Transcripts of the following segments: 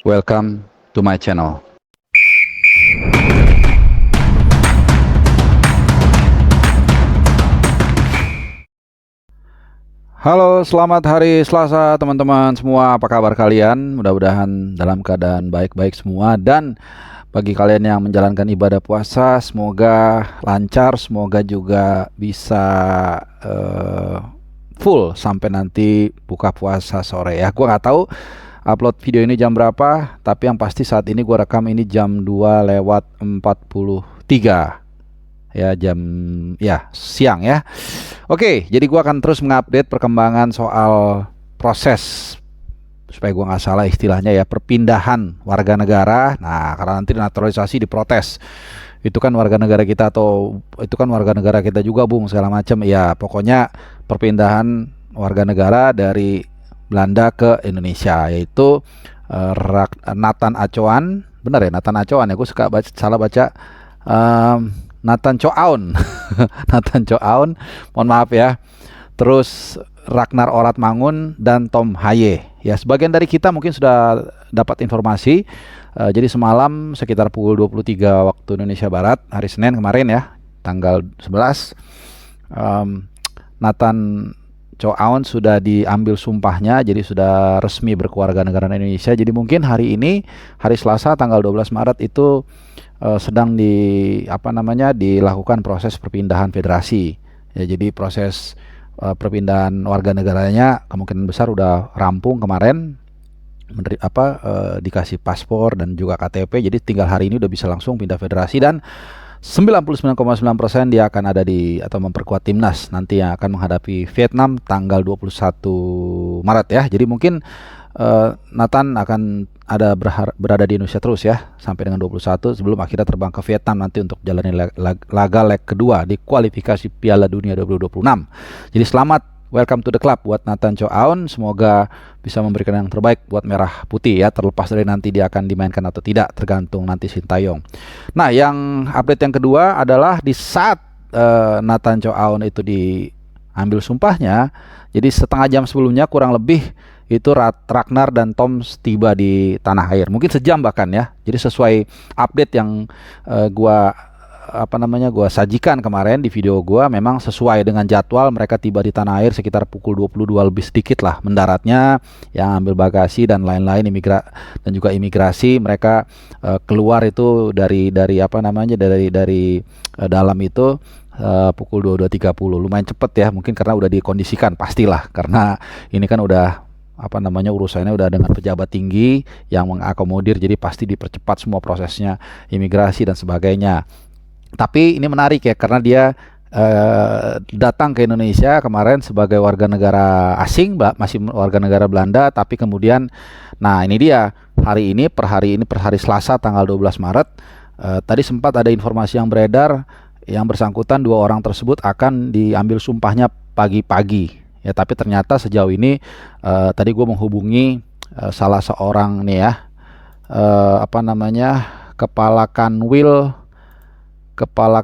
Welcome to my channel. Halo, selamat hari Selasa teman-teman semua. Apa kabar kalian? Mudah-mudahan dalam keadaan baik-baik semua. Dan bagi kalian yang menjalankan ibadah puasa, semoga lancar, semoga juga bisa full sampai nanti buka puasa sore ya. Gua nggak tahu upload video ini jam berapa, tapi yang pasti saat ini gua rekam ini jam 2:43 ya, siang ya. Oke, jadi gua akan terus mengupdate perkembangan soal proses, supaya gua nggak salah istilahnya ya, perpindahan warga negara. Nah, karena nanti naturalisasi diprotes, itu kan warga negara kita atau itu kan warga negara kita juga, Bung, segala macam ya. Pokoknya perpindahan warga negara dari Belanda ke Indonesia, yaitu Nathan Acoan. Benar ya, Nathan Acoan ya, gue suka salah baca. Nathan Coaun Nathan Coaun, mohon maaf ya. Terus Ragnar Oratmangun dan Tom Haye ya. Sebagian dari kita mungkin sudah dapat informasi. Jadi semalam sekitar pukul 23 waktu Indonesia Barat, hari Senin kemarin ya, tanggal 11, Nathan Coaun sudah diambil sumpahnya, jadi sudah resmi berkewarganegaraan Indonesia. Jadi mungkin hari ini, hari Selasa tanggal 12 Maret itu sedang dilakukan proses perpindahan federasi ya. Jadi proses perpindahan warga negaranya kemungkinan besar udah rampung kemarin, dikasih paspor dan juga KTP. Jadi tinggal hari ini udah bisa langsung pindah federasi, dan 99,9% dia akan ada di atau memperkuat timnas nanti yang akan menghadapi Vietnam tanggal 21 Maret ya. Jadi mungkin Nathan akan berada di Indonesia terus ya sampai dengan 21 sebelum akhirnya terbang ke Vietnam nanti untuk jalani laga leg kedua di kualifikasi Piala Dunia 2026. Jadi selamat, welcome to the club buat Nathan Coaun. Semoga bisa memberikan yang terbaik buat merah putih ya, terlepas dari nanti dia akan dimainkan atau tidak, tergantung nanti Sintayong. Nah, yang update yang kedua adalah di saat Nathan Coaun itu diambil sumpahnya, jadi setengah jam sebelumnya kurang lebih itu Ragnar dan Tom tiba di tanah air, mungkin sejam bahkan ya. Jadi sesuai update yang gua sajikan kemarin di video gua, memang sesuai dengan jadwal. Mereka tiba di tanah air sekitar pukul 22 lebih sedikit lah mendaratnya, yang ambil bagasi dan lain-lain, dan juga imigrasi. Mereka keluar itu dari dalam itu pukul 22.30. Lumayan cepet ya, mungkin karena udah dikondisikan, pastilah karena ini kan udah urusannya udah dengan pejabat tinggi yang mengakomodir, jadi pasti dipercepat semua prosesnya, imigrasi dan sebagainya. Tapi ini menarik ya, karena dia datang ke Indonesia kemarin sebagai warga negara asing, masih warga negara Belanda, tapi kemudian, nah ini dia, per hari Selasa tanggal 12 Maret, tadi sempat ada informasi yang beredar, yang bersangkutan dua orang tersebut akan diambil sumpahnya pagi-pagi. Ya, tapi ternyata sejauh ini tadi gue menghubungi salah seorang nih ya, Kepala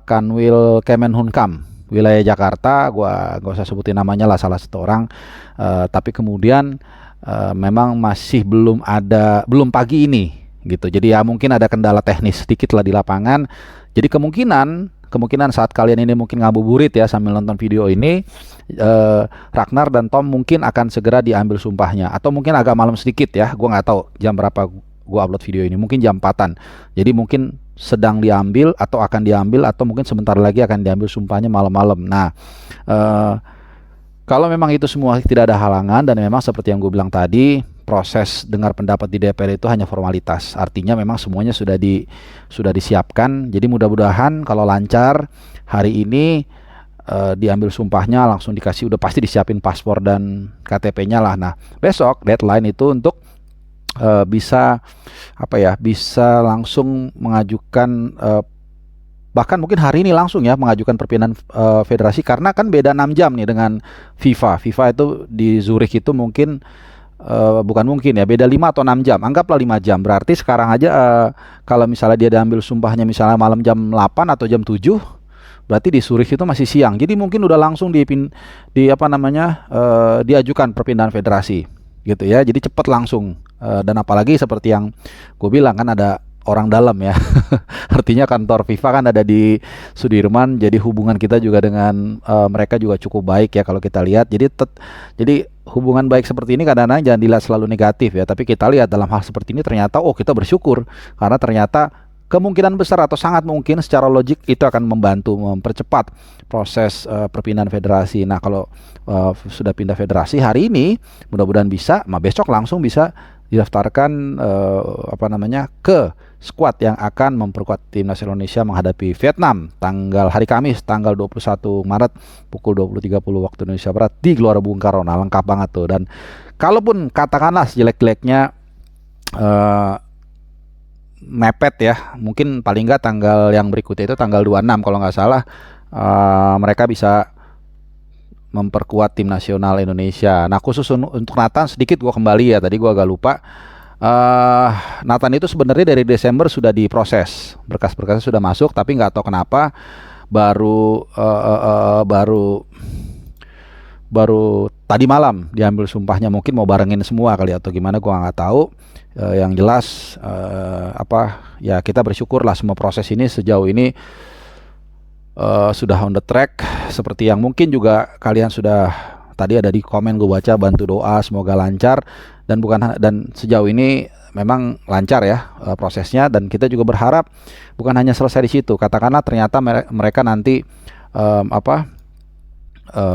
Kanwil Kemenhumkam wilayah Jakarta. Gua gak usah sebutin namanya lah, salah satu orang. Tapi kemudian memang masih belum pagi ini gitu. Jadi ya mungkin ada kendala teknis sedikit lah di lapangan. Jadi kemungkinan saat kalian ini mungkin ngabuburit ya sambil nonton video ini, Ragnar dan Tom mungkin akan segera diambil sumpahnya, atau mungkin agak malam sedikit ya. Gue nggak tahu jam berapa gue upload video ini, mungkin jam 4-an. Jadi mungkin sedang diambil atau akan diambil, atau mungkin sebentar lagi akan diambil sumpahnya malam-malam. Nah, kalau memang itu semua tidak ada halangan, dan memang seperti yang gue bilang tadi, proses dengar pendapat di DPR itu hanya formalitas. Artinya memang semuanya sudah disiapkan. Jadi mudah-mudahan kalau lancar hari ini diambil sumpahnya, langsung dikasih, udah pasti disiapin paspor dan KTP-nya lah. Nah, besok deadline itu untuk bisa langsung mengajukan, bahkan mungkin hari ini langsung ya mengajukan perpindahan federasi, karena kan beda 6 jam nih dengan FIFA. FIFA itu di Zurich itu mungkin beda 5 atau 6 jam, anggaplah 5 jam. Berarti sekarang aja kalau misalnya dia diambil sumpahnya misalnya malam jam 8 atau jam 7, berarti di Zurich itu masih siang. Jadi mungkin udah langsung diajukan perpindahan federasi gitu ya. Jadi cepat langsung Dan apalagi seperti yang gue bilang kan ada orang dalam ya. Artinya kantor FIFA kan ada di Sudirman, jadi hubungan kita juga dengan mereka juga cukup baik ya kalau kita lihat. Jadi hubungan baik seperti ini kadang-kadang jangan dilihat selalu negatif ya, tapi kita lihat dalam hal seperti ini ternyata kita bersyukur karena ternyata kemungkinan besar atau sangat mungkin secara logik itu akan membantu mempercepat proses perpindahan federasi. Nah, kalau sudah pindah federasi hari ini, mudah-mudahan bisa, besok langsung bisa didaftarkan ke skuad yang akan memperkuat timnas Indonesia menghadapi Vietnam hari Kamis tanggal 21 Maret pukul 20.30 waktu Indonesia Barat di Gelora Bung Karno. Nah, lengkap banget tuh. Dan kalaupun katakanlah sejelek-jeleknya mepet ya, mungkin paling nggak tanggal yang berikutnya itu tanggal 26 kalau nggak salah, mereka bisa memperkuat tim nasional Indonesia. Nah, khusus untuk Nathan sedikit gue kembali ya, tadi gue agak lupa. Nathan itu sebenarnya dari Desember sudah diproses, berkas-berkasnya sudah masuk, tapi nggak tahu kenapa baru tadi malam diambil sumpahnya, mungkin mau barengin semua kali atau gimana, gue nggak tahu. Yang jelas ya kita bersyukur lah semua proses ini sejauh ini sudah on the track, seperti yang mungkin juga kalian sudah tadi ada di komen gue baca, bantu doa semoga lancar dan sejauh ini memang lancar ya prosesnya, dan kita juga berharap bukan hanya selesai di situ, katakanlah ternyata mereka nanti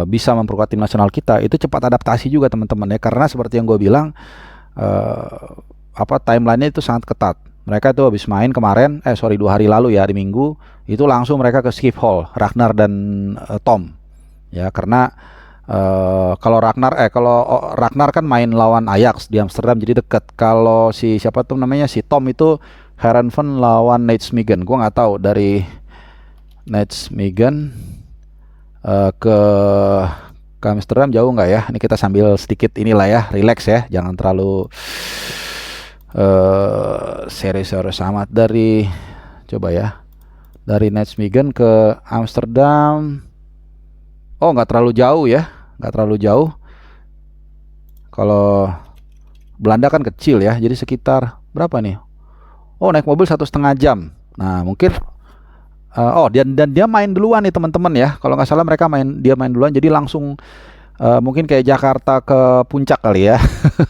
bisa memperkuat tim nasional kita, itu cepat adaptasi juga teman-teman ya, karena seperti yang gue bilang timelinenya itu sangat ketat. Mereka itu habis main kemarin 2 hari lalu ya, hari Minggu itu langsung mereka ke Schiphol, Ragnar dan Tom ya, karena kalau Ragnar kan main lawan Ajax di Amsterdam jadi deket. Kalau si Tom itu Heerenveen lawan Nijmegen. Gue nggak tahu dari Nijmegen ke Amsterdam jauh nggak ya? Ini kita sambil sedikit inilah ya, relax ya, jangan terlalu serius amat. Dari Nijmegen ke Amsterdam, nggak terlalu jauh ya, nggak terlalu jauh. Kalau Belanda kan kecil ya, jadi sekitar berapa nih? Naik mobil 1,5 jam. Nah mungkin dan dia main duluan nih teman-teman ya, kalau nggak salah dia main duluan, jadi langsung mungkin kayak Jakarta ke Puncak kali ya.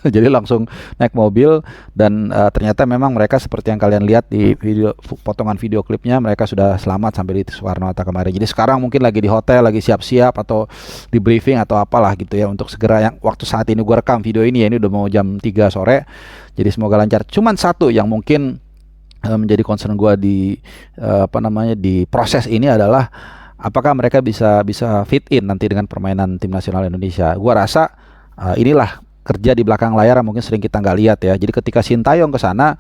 Jadi langsung naik mobil dan ternyata memang mereka seperti yang kalian lihat di potongan video klipnya, mereka sudah selamat sampai di Soekarno-Hatta kemarin. Jadi sekarang mungkin lagi di hotel, lagi siap-siap atau di briefing atau apalah gitu ya, untuk segera yang waktu saat ini gue rekam video ini ya, ini udah mau jam 3 sore. Jadi semoga lancar. Cuman satu yang mungkin menjadi concern gue di proses ini adalah apakah mereka bisa fit in nanti dengan permainan tim nasional Indonesia. Gua rasa inilah kerja di belakang layar yang mungkin sering kita nggak lihat ya. Jadi ketika Sintayong ke sana,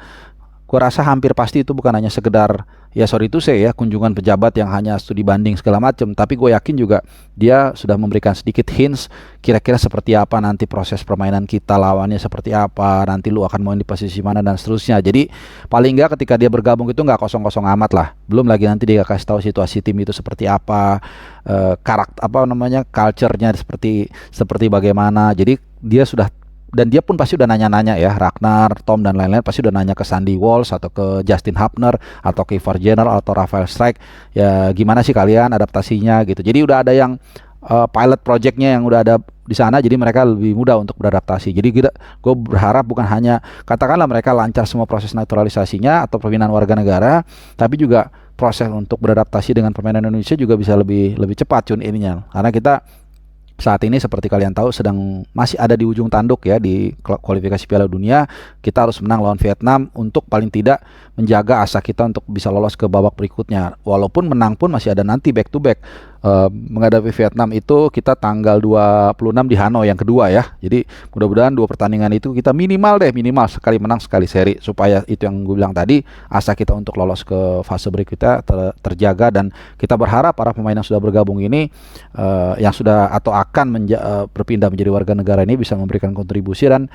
gua rasa hampir pasti itu bukan hanya sekedar kunjungan pejabat yang hanya studi banding segala macam, tapi gue yakin juga dia sudah memberikan sedikit hints kira-kira seperti apa nanti proses permainan kita, lawannya seperti apa, nanti lu akan main di posisi mana dan seterusnya. Jadi paling nggak ketika dia bergabung itu nggak kosong-kosong amat lah. Belum lagi nanti dia kasih tahu situasi tim itu seperti apa, culture-nya seperti bagaimana. Jadi dia pun pasti udah nanya-nanya ya, Ragnar, Tom dan lain-lain pasti udah nanya ke Sandy Walsh atau ke Justin Hubner atau ke Ivar Jenner atau Rafael Strijk, ya gimana sih kalian adaptasinya gitu. Jadi udah ada yang pilot projectnya yang udah ada di sana, jadi mereka lebih mudah untuk beradaptasi. Jadi gue berharap bukan hanya katakanlah mereka lancar semua proses naturalisasinya atau perpindahan warga negara, tapi juga proses untuk beradaptasi dengan permainan Indonesia juga bisa lebih cepat ininya. Karena kita saat ini seperti kalian tahu masih ada di ujung tanduk ya di kualifikasi Piala Dunia. Kita harus menang lawan Vietnam untuk paling tidak menjaga asa kita untuk bisa lolos ke babak berikutnya. Walaupun menang pun masih ada nanti back to back. Menghadapi Vietnam itu kita tanggal 26 di Hanoi yang kedua ya. Jadi mudah-mudahan 2 pertandingan itu kita minimal sekali menang sekali seri, supaya itu yang gue bilang tadi, asa kita untuk lolos ke fase berikutnya terjaga. Dan kita berharap para pemain yang sudah bergabung ini yang sudah atau akan berpindah menjadi warga negara ini bisa memberikan kontribusi dan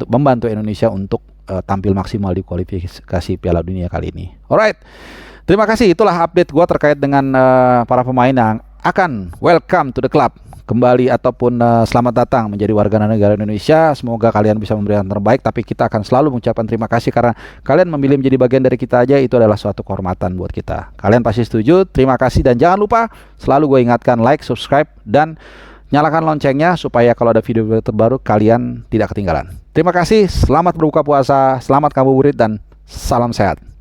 membantu Indonesia untuk tampil maksimal di kualifikasi Piala Dunia kali ini. Alright, terima kasih. Itulah update gue terkait dengan para pemain yang akan welcome to the club kembali ataupun selamat datang menjadi warga negara Indonesia. Semoga kalian bisa memberikan yang terbaik, tapi kita akan selalu mengucapkan terima kasih karena kalian memilih menjadi bagian dari kita aja, itu adalah suatu kehormatan buat kita. Kalian pasti setuju. Terima kasih, dan jangan lupa selalu gue ingatkan like, subscribe, dan nyalakan loncengnya supaya kalau ada video terbaru kalian tidak ketinggalan. Terima kasih, selamat berbuka puasa, selamat ngabuburit, dan salam sehat.